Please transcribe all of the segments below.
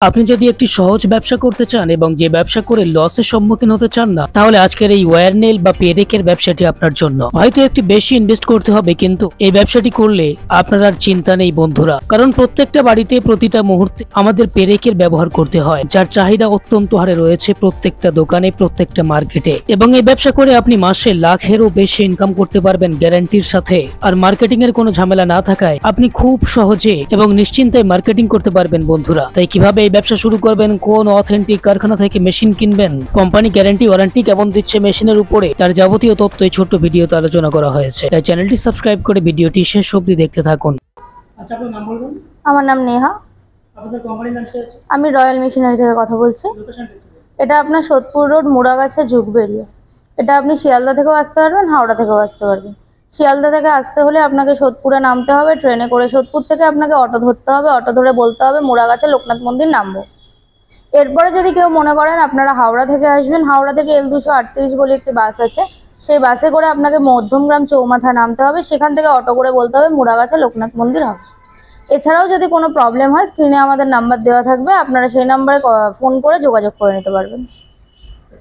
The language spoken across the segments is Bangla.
আপনি যদি একটি সহজ ব্যবসা করতে চান এবং যে ব্যবসা করে লসের সম্মুখীন হতে চান না, তাহলে আজকের এই ওয়্যারনেল বা পেরেকের ব্যবসাটি আপনার জন্য। হয়তো একটু বেশি ইনভেস্ট করতে হবে, কিন্তু এই ব্যবসাটি করলে আপনার আর চিন্তা নেই বন্ধুরা। কারণ প্রত্যেকটা বাড়িতে প্রতিটা মুহূর্তে আমাদের পেরেকের ব্যবহার করতে হয়, যার চাহিদা অত্যন্ত হারে রয়েছে প্রত্যেকটা দোকানে, প্রত্যেকটা মার্কেটে। এবং এই ব্যবসা করে আপনি মাসে লাখেরও বেশি ইনকাম করতে পারবেন গ্যারান্টির সাথে। আর মার্কেটিং এর কোনো ঝামেলা না থাকায় আপনি খুব সহজে এবং নিশ্চিন্তায় মার্কেটিং করতে পারবেন বন্ধুরা। তাই কিভাবে এই ব্যবসা শুরু করবেন, কোন অথেন্টিক কারখানা থেকে মেশিন কিনবেন, কোম্পানি গ্যারান্টি ওয়ারেন্টি কেমন দিচ্ছে মেশিনের উপরে, তার যাবতীয় তথ্য এই ছোট্ট ভিডিওতে আলোচনা করা হয়েছে। তাই চ্যানেলটি সাবস্ক্রাইব করে ভিডিওটি শেষ অবধি দেখতে থাকুন। আচ্ছা, আপনার নাম বলবেন? আমার নাম নেহা। আপনাদের কোম্পানির নাম কি আছে? আমি রয়্যাল মেশিনারি থেকে কথা বলছি। লোকেশনটা একটু বলুন। এটা আপনার সোদপুর রোড, মুড়াগাছা, ঝুঁকবেড়িয়া। এটা আপনি শিয়ালদা থেকেও আসতে পারবেন, হাওড়া থেকেও আসতে পারবেন। শিয়ালদা থেকে আসতে হলে আপনাকে সোদপুরে নামতে হবে, ট্রেনে করে সোদপুর থেকে আপনাকে অটো ধরতে হবে। অটো ধরে বলতে হবে মুড়াগাছা লোকনাথ মন্দির নামবো। এরপরে যদি কেউ মনে করেন আপনারা হাওড়া থেকে আসবেন, হাওড়া থেকে L238 বলে একটি বাস আছে, সেই বাসে করে আপনাকে মধ্যমগ্রাম চৌমাথা নামতে হবে। সেখান থেকে অটো করে বলতে হবে মুড়াগাছা লোকনাথ মন্দির হবে। এছাড়াও যদি কোনো প্রবলেম হয়, স্ক্রিনে আমাদের নাম্বার দেওয়া থাকবে, আপনারা সেই নাম্বারে ফোন করে যোগাযোগ করে নিতে পারবেন।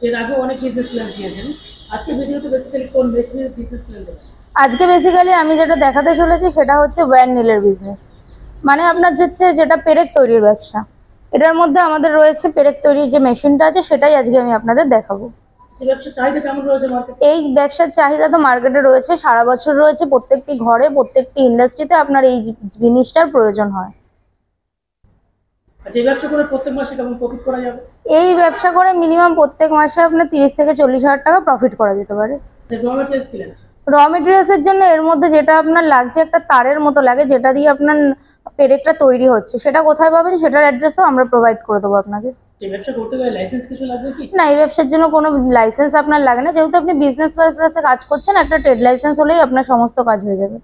এর আগে অনেক বিজনেস প্ল্যান দিয়েছেন, আজকে ভিডিওতে বেসিক্যালি কোন মেশিনের বিজনেস প্ল্যান দেবেন? আজকে বেসিক্যালি আমি যেটা দেখাতে চলেছি সেটা হচ্ছে ওয়্যারনেলের বিজনেস। মানে আপনার হচ্ছে যেটা পেরেক তৈরির ব্যবসা। এটার মধ্যে আমাদের রয়েছে পেরেক তৈরির যে মেশিনটা আছে, সেটাই আজকে আমি আপনাদের দেখাবো। এই ব্যবসার চাহিদা কেমন রয়েছে মার্কেটে? এই ব্যবসার চাহিদা তো মার্কেটে রয়েছে, সারা বছর রয়েছে। প্রত্যেকটি ঘরে, প্রত্যেকটি ইন্ডাস্ট্রিতে আপনার এই জিনিসটার প্রয়োজন হয়। আচ্ছা, এই ব্যবসা করে প্রত্যেক মাসে কেমন প্রফিট করা যাবে? এই ব্যবসা করে মিনিমাম প্রত্যেক মাসে আপনার 30 থেকে 40 হাজার টাকা প্রফিট করা যেতে পারে। র মেটেরিয়ালস কি লাগছে? র মেটেরিয়ালসের জন্য এর মধ্যে যেটা আপনার লাগছে, একটা তারের মতো লাগে, যেটা দিয়ে আপনার পেরেকটা তৈরি হচ্ছে। সেটা কোথায় পাবেন সেটার অ্যাড্রেসও আমরা প্রোভাইড করে দেবো আপনাকে। এই ব্যবসা করতে গেলে লাইসেন্স কিছু লাগবে কি? না, এই ব্যবসার জন্য কোনো লাইসেন্স আপনার লাগে না। যেহেতু আপনি বিজনেস পারপাসে কাজ করছেন, একটা ট্রেড লাইসেন্স হলেই আপনার সমস্ত কাজ হয়ে যাবে।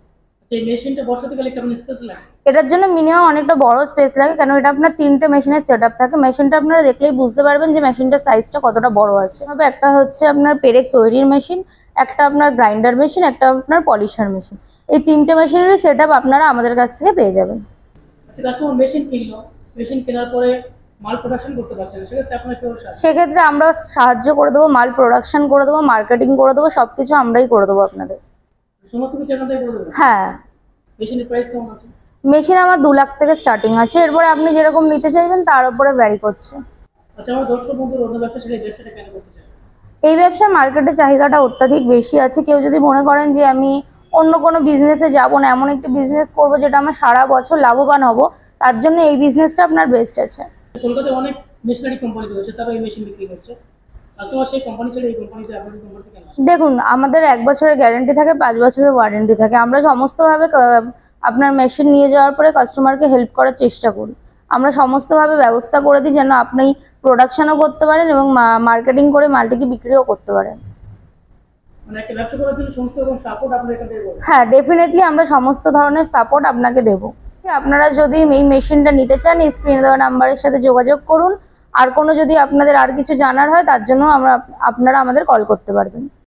এই মেশিনটা বসাতে গেলে কেমন স্পেস লাগে? এটার জন্য মিনিমাম অনেকটা বড় স্পেস লাগে, কারণ এটা আপনার 3টে মেশিনের সেট আপ থাকে। মেশিনটা আপনারা দেখলেই বুঝতে পারবেন যে মেশিনটার সাইজটা কতটা বড় আছে। তবে একটা হচ্ছে আপনার পেরেক তৈরির মেশিন, একটা আপনার গ্রাইন্ডার মেশিন, একটা আপনার পলিশার মেশিন। এই 3টে মেশিনেরই সেট আপ আপনারা আমাদের কাছ থেকে পেয়ে যাবেন। আচ্ছা, কাস্টমার মেশিন কিনলো, মেশিন কেনার পরে মাল প্রোডাকশন করতে পারছে না, সেক্ষেত্রে আপনার কি সাহায্য? সেক্ষেত্রে আমরা সাহায্য করে দেবো, মাল প্রোডাকশন করে দেবো, মার্কেটিং করে দেবো, সবকিছু আমরাই করে দেবো আপনাদের। সমস্ত কিছু এখান থেকে করে দেবেন? হ্যাঁ। মেশিনের প্রাইস কেমন আছে? মেশিন আমার 2 লাখ থেকে স্টার্টিং আছে। এরপরে আপনি যেরকম নিতে চাইবেন তার উপরে ভ্যারি করছে। আচ্ছা, আমার দর্শক বন্ধুর অন্য ব্যবসা ছেড়ে এই ব্যবসাটা কেন করতে চাই? এই ব্যবসার মার্কেটে চাহিদাটা অত্যাধিক বেশি আছে। কেউ যদি মনে করেন যে আমি অন্য কোনো বিজনেসে যাবো না, এমন একটি বিজনেস করবো যেটা আমার সারা বছর লাভবান হব, তার জন্য এই বিজনেসটা আপনার বেস্ট আছে। কলকাতায় অনেক মেশিনারি কোম্পানি রয়েছে, তারা এই মেশিন বিক্রি করছে। কাস্টমার সেই কোম্পানি ছেড়ে এই কোম্পানিতে আপনাদের কোম্পানিতে কেন আসে? দেখুন, আমাদের 1 বছরের গ্যারেন্টি থাকে, 5 বছরের ওয়ারেন্টি থাকে। আমরা সমস্তভাবে আপনার মেশিন নিয়ে যাওয়ার পরে কাস্টমারকে হেল্প করার চেষ্টা করি। আমরা সমস্তভাবে ব্যবস্থা করে দিই যেন আপনি প্রোডাকশনও করতে পারেন এবং মার্কেটিং করে মালটিকে বিক্রিও করতে পারেন। মানে একটা ব্যবসা করার জন্য সমস্ত রকম সাপোর্ট আপনাদের এখান থেকে পাবেন? হ্যাঁ, ডেফিনেটলি আমরা সমস্ত ধরনের সাপোর্ট আপনাকে দেবো। আপনারা যদি এই মেশিনটা নিতে চান, এই স্ক্রিনে দেওয়া নাম্বারের সাথে যোগাযোগ করুন। আর কোনো যদি আপনাদের আর কিছু জানার হয়, তার জন্য আপনারা আমাদের কল করতে পারবেন।